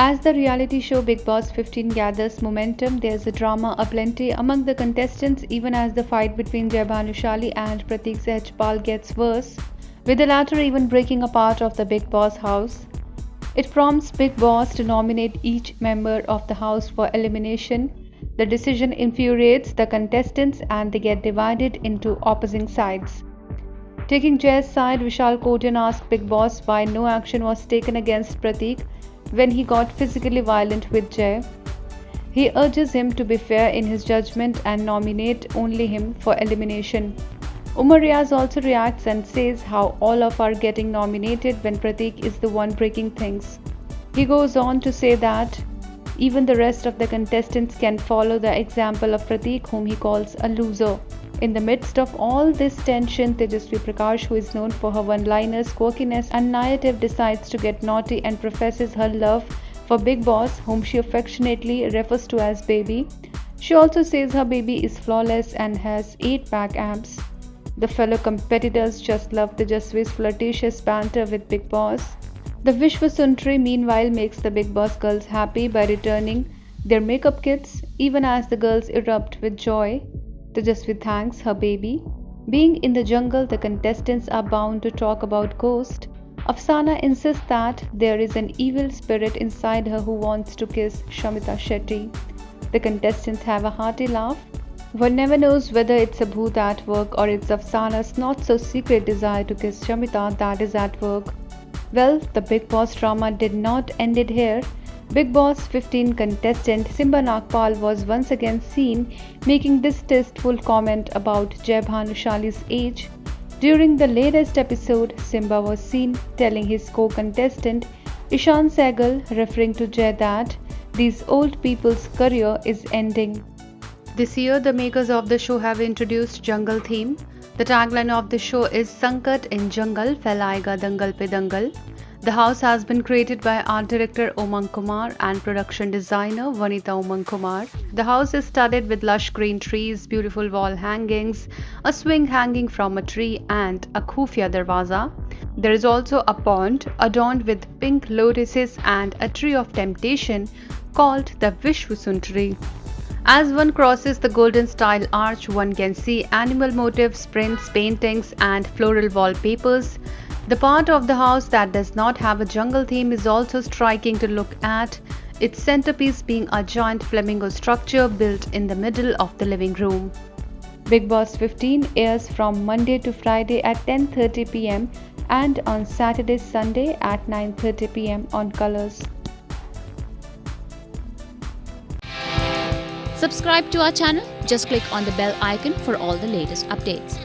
As the reality show Bigg Boss 15 gathers momentum, there's a drama aplenty among the contestants even as the fight between Jai Bhanushali and Pratik Sehjpal gets worse, with the latter even breaking a part of the Bigg Boss house. It prompts Bigg Boss to nominate each member of the house for elimination. The decision infuriates the contestants and they get divided into opposing sides. Taking Jay's side, Vishal Kotan asked Bigg Boss why no action was taken against Pratik when he got physically violent with Jay. He urges him to be fair in his judgment and nominate only him for elimination. Umar Riaz also reacts and says how all of are getting nominated when Pratik is the one breaking things. He goes on to say that even the rest of the contestants can follow the example of Pratik, whom he calls a loser. In the midst of all this tension, Tejasvi Prakash, who is known for her one-liners, quirkiness and narrative, decides to get naughty and professes her love for Bigg Boss, whom she affectionately refers to as baby. She also says her baby is flawless and has 8 back abs. The fellow competitors just love Tejasvi's flirtatious banter with Bigg Boss. The Vishwa Sundari meanwhile makes the Bigg Boss girls happy by returning their makeup kits, even as the girls erupt with joy. Tejasvi thanks her baby. Being in the jungle, the contestants are bound to talk about ghost. Afsana insists that there is an evil spirit inside her who wants to kiss Shamita Shetty. The contestants have a hearty laugh. One never knows whether it's a bhoot at work or it's Afsana's not-so-secret desire to kiss Shamita that is at work. Well, the Bigg Boss drama did not end it here. Bigg Boss 15 contestant Simba Nagpal was once again seen making this tasteful comment about Jai Bhanushali's age. During the latest episode, Simba was seen telling his co-contestant Ishan Sehgal, referring to Jai, that these old people's career is ending. This year, the makers of the show have introduced jungle theme. The tagline of the show is Sankat in Jungle Phailayega Dangal Pe Dangal. The house has been created by art director Umang Kumar and production designer Vanita Umang Kumar. The house is studded with lush green trees, beautiful wall hangings, a swing hanging from a tree and a khufia darwaza. There is also a pond adorned with pink lotuses and a tree of temptation called the Vishwa Sundari. As one crosses the golden style arch, one can see animal motifs, prints, paintings and floral wallpapers. The part of the house that does not have a jungle theme is also striking to look at, its centerpiece being a giant flamingo structure built in the middle of the living room. Bigg Boss 15 airs from Monday to Friday at 10:30 p.m. and on Saturday, Sunday at 9:30 p.m. on Colors. Subscribe to our channel. Just click on the bell icon for all the latest updates.